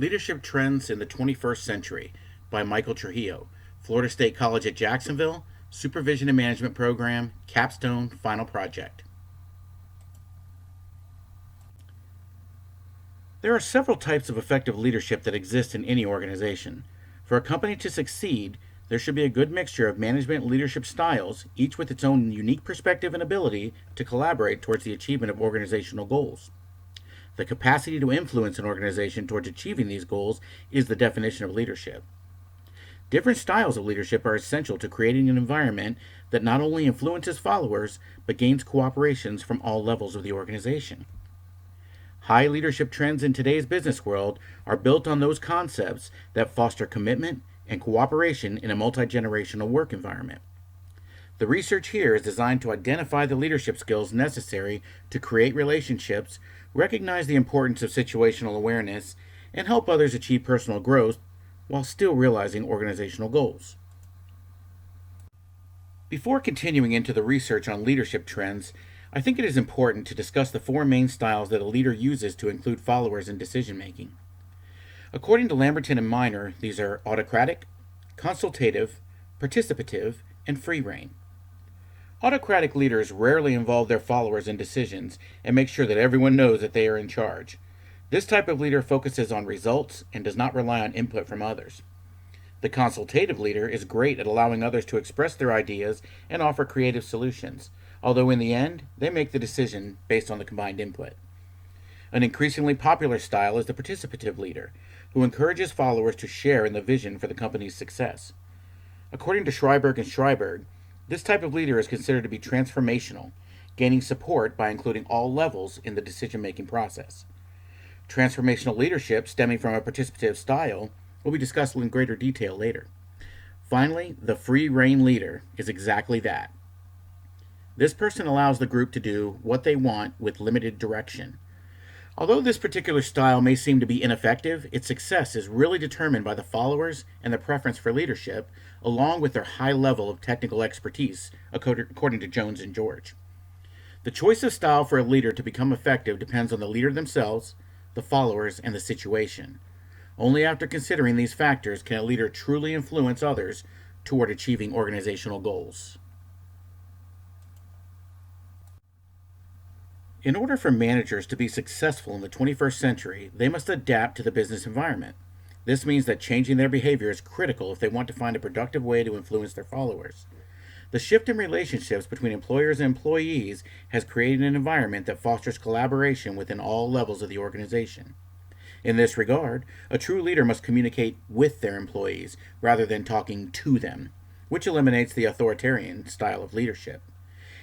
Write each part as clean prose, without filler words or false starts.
Leadership Trends in the 21st Century by Michael Trujillo, Florida State College at Jacksonville, Supervision and Management Program, Capstone, Final Project. There are several types of effective leadership that exist in any organization. For a company to succeed, there should be a good mixture of management and leadership styles, each with its own unique perspective and ability to collaborate towards the achievement of organizational goals. The capacity to influence an organization towards achieving these goals is the definition of leadership. Different styles of leadership are essential to creating an environment that not only influences followers, but gains cooperations from all levels of the organization. High leadership trends in today's business world are built on those concepts that foster commitment and cooperation in a multi-generational work environment. The research here is designed to identify the leadership skills necessary to create relationships, recognize the importance of situational awareness, and help others achieve personal growth while still realizing organizational goals. Before continuing into the research on leadership trends, I think it is important to discuss the four main styles that a leader uses to include followers in decision making. According to Lamberton and Miner, these are autocratic, consultative, participative, and free rein. Autocratic leaders rarely involve their followers in decisions and make sure that everyone knows that they are in charge. This type of leader focuses on results and does not rely on input from others. The consultative leader is great at allowing others to express their ideas and offer creative solutions, although in the end, they make the decision based on the combined input. An increasingly popular style is the participative leader, who encourages followers to share in the vision for the company's success. According to Schreiberg and Schreiberg, this type of leader is considered to be transformational, gaining support by including all levels in the decision-making process. Transformational leadership stemming from a participative style will be discussed in greater detail later. Finally, the free rein leader is exactly that. This person allows the group to do what they want with limited direction. Although this particular style may seem to be ineffective, its success is really determined by the followers and the preference for leadership, along with their high level of technical expertise, according to Jones and George. The choice of style for a leader to become effective depends on the leader themselves, the followers, and the situation. Only after considering these factors can a leader truly influence others toward achieving organizational goals. In order for managers to be successful in the 21st century, they must adapt to the business environment. This means that changing their behavior is critical if they want to find a productive way to influence their followers. The shift in relationships between employers and employees has created an environment that fosters collaboration within all levels of the organization. In this regard, a true leader must communicate with their employees rather than talking to them, which eliminates the authoritarian style of leadership.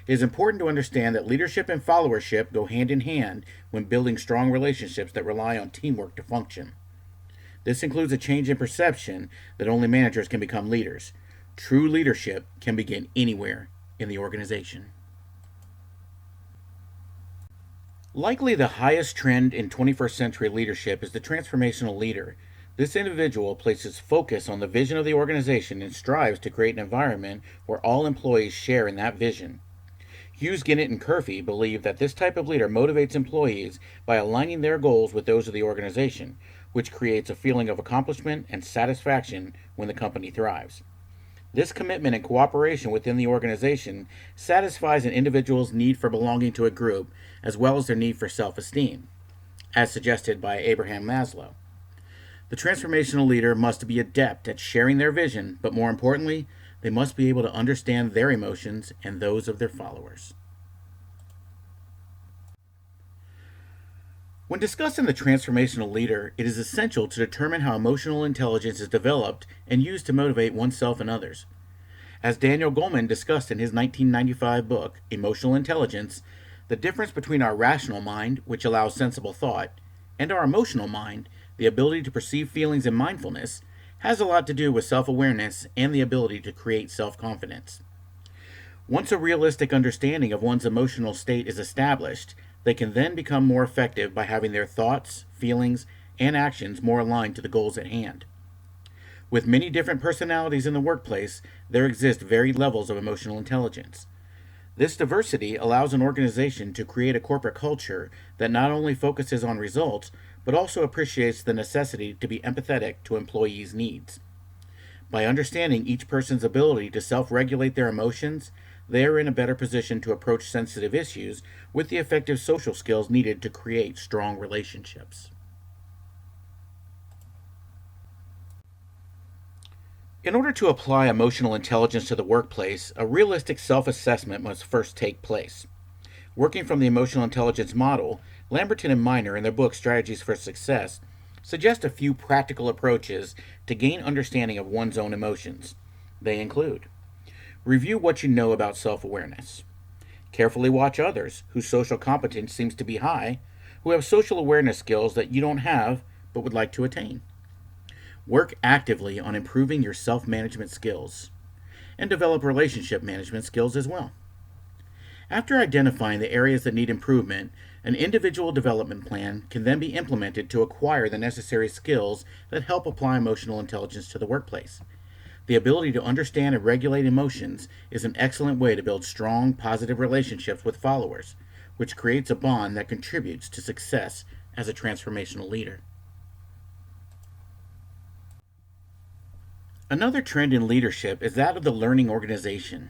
It is important to understand that leadership and followership go hand in hand when building strong relationships that rely on teamwork to function. This includes a change in perception that only managers can become leaders. True leadership can begin anywhere in the organization. Likely the highest trend in 21st century leadership is the transformational leader. This individual places focus on the vision of the organization and strives to create an environment where all employees share in that vision. Hughes, Ginnett, and Curfey believe that this type of leader motivates employees by aligning their goals with those of the organization, which creates a feeling of accomplishment and satisfaction when the company thrives. This commitment and cooperation within the organization satisfies an individual's need for belonging to a group as well as their need for self-esteem, as suggested by Abraham Maslow. The transformational leader must be adept at sharing their vision, but more importantly, they must be able to understand their emotions and those of their followers. When discussing the transformational leader, it is essential to determine how emotional intelligence is developed and used to motivate oneself and others. As Daniel Goleman discussed in his 1995 book, Emotional Intelligence, the difference between our rational mind, which allows sensible thought, and our emotional mind, the ability to perceive feelings and mindfulness, has a lot to do with self-awareness and the ability to create self-confidence. Once a realistic understanding of one's emotional state is established, they can then become more effective by having their thoughts, feelings, and actions more aligned to the goals at hand. With many different personalities in the workplace, there exist varied levels of emotional intelligence. This diversity allows an organization to create a corporate culture that not only focuses on results, but also appreciates the necessity to be empathetic to employees' needs. By understanding each person's ability to self regulate their emotions, they are in a better position to approach sensitive issues with the effective social skills needed to create strong relationships. In order to apply emotional intelligence to the workplace, a realistic self assessment must first take place. Working from the emotional intelligence model, Lamberton and Miner, in their book Strategies for Success, suggest a few practical approaches to gain understanding of one's own emotions. They include: review what you know about self awareness. Carefully watch others whose social competence seems to be high, who have social awareness skills that you don't have but would like to attain. Work actively on improving your self management skills, and develop relationship management skills as well. After identifying the areas that need improvement, an individual development plan can then be implemented to acquire the necessary skills that help apply emotional intelligence to the workplace. The ability to understand and regulate emotions is an excellent way to build strong, positive relationships with followers, which creates a bond that contributes to success as a transformational leader. Another trend in leadership is that of the learning organization.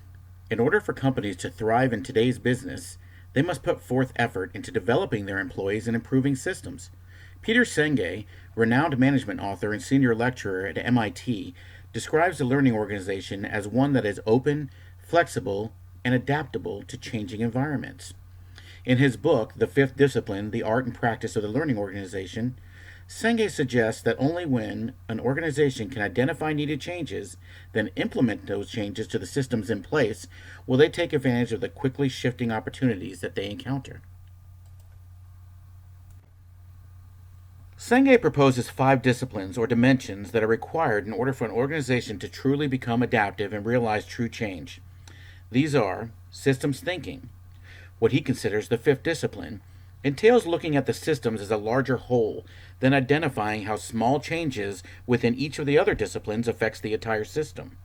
In order for companies to thrive in today's business, they must put forth effort into developing their employees and improving systems. Peter Senge, renowned management author and senior lecturer at MIT, describes the learning organization as one that is open, flexible, and adaptable to changing environments. In his book, The Fifth Discipline, The Art and Practice of the Learning Organization, Senge suggests that only when an organization can identify needed changes, then implement those changes to the systems in place, will they take advantage of the quickly shifting opportunities that they encounter. Senge proposes 5 disciplines or dimensions that are required in order for an organization to truly become adaptive and realize true change. These are systems thinking. What he considers the 5th discipline entails looking at the systems as a larger whole, then identifying how small changes within each of the other disciplines affects the entire system.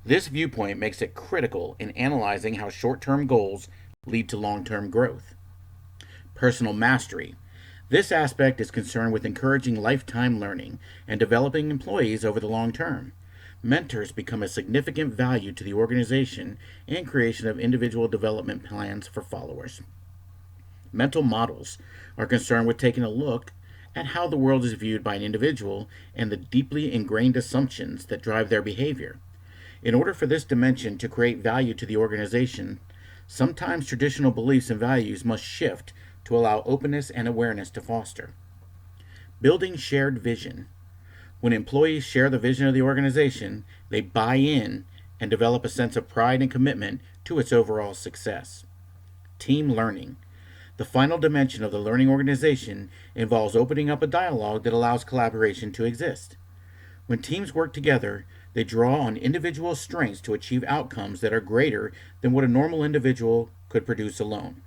This viewpoint makes it critical in analyzing how short-term goals lead to long-term growth. Personal mastery. This aspect is concerned with encouraging lifetime learning and developing employees over the long term. Mentors become a significant value to the organization and creation of individual development plans for followers. Mental models are concerned with taking a look at how the world is viewed by an individual and the deeply ingrained assumptions that drive their behavior. In order for this dimension to create value to the organization, sometimes traditional beliefs and values must shift to allow openness and awareness to foster. Building shared vision. When employees share the vision of the organization, they buy in and develop a sense of pride and commitment to its overall success. Team learning. The final dimension of the learning organization involves opening up a dialogue that allows collaboration to exist. When teams work together, they draw on individual strengths to achieve outcomes that are greater than what a normal individual could produce alone.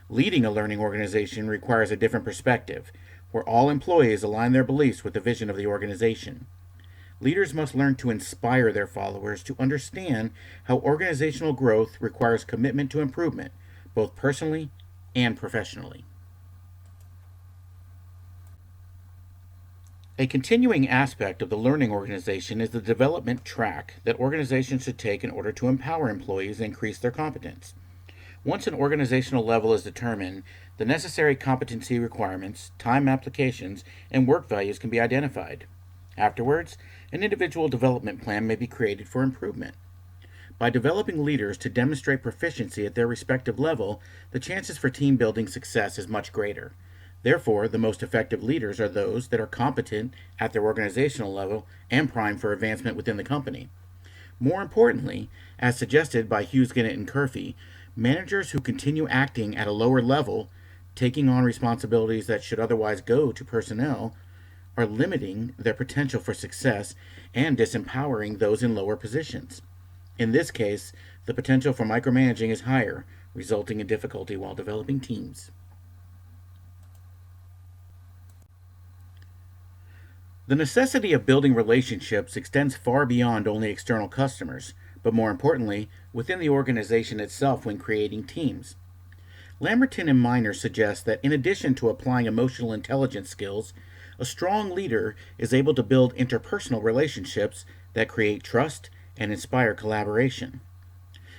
Leading a learning organization requires a different perspective, where all employees align their beliefs with the vision of the organization. Leaders must learn to inspire their followers to understand how organizational growth requires commitment to improvement, both personally and professionally. A continuing aspect of the learning organization is the development track that organizations should take in order to empower employees and increase their competence. Once an organizational level is determined, the necessary competency requirements, time applications, and work values can be identified. Afterwards, an individual development plan may be created for improvement. By developing leaders to demonstrate proficiency at their respective level, the chances for team building success is much greater. Therefore, the most effective leaders are those that are competent at their organizational level and primed for advancement within the company. More importantly, as suggested by Hughes, Gannett, and Curfey, managers who continue acting at a lower level, taking on responsibilities that should otherwise go to personnel, are limiting their potential for success and disempowering those in lower positions. In this case, the potential for micromanaging is higher, resulting in difficulty while developing teams. The necessity of building relationships extends far beyond only external customers, but more importantly, within the organization itself when creating teams. Lamberton and Miner suggest that in addition to applying emotional intelligence skills, a strong leader is able to build interpersonal relationships that create trust and inspire collaboration.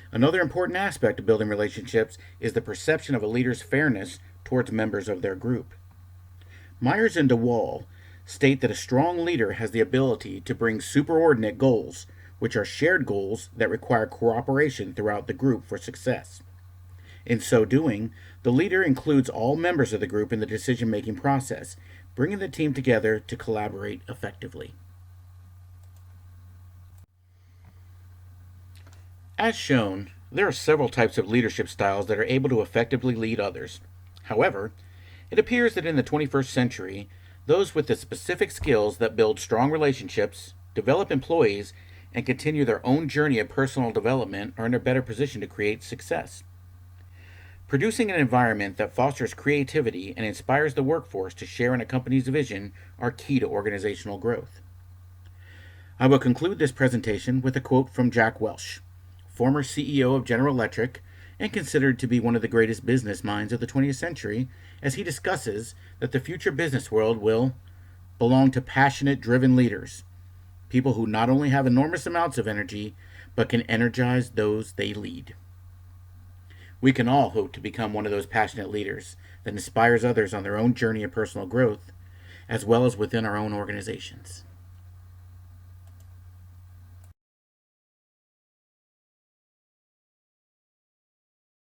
Another important aspect of building relationships is the perception of a leader's fairness towards members of their group. Myers and DeWall state that a strong leader has the ability to bring superordinate goals, which are shared goals that require cooperation throughout the group for success. In so doing, the leader includes all members of the group in the decision-making process, bringing the team together to collaborate effectively. As shown, there are several types of leadership styles that are able to effectively lead others. However, it appears that in the 21st century, those with the specific skills that build strong relationships, develop employees, and continue their own journey of personal development are in a better position to create success. Producing an environment that fosters creativity and inspires the workforce to share in a company's vision are key to organizational growth. I will conclude this presentation with a quote from Jack Welch, former CEO of General Electric and considered to be one of the greatest business minds of the 20th century, as he discusses that the future business world will belong to passionate, driven leaders, people who not only have enormous amounts of energy, but can energize those they lead. We can all hope to become one of those passionate leaders that inspires others on their own journey of personal growth, as well as within our own organizations.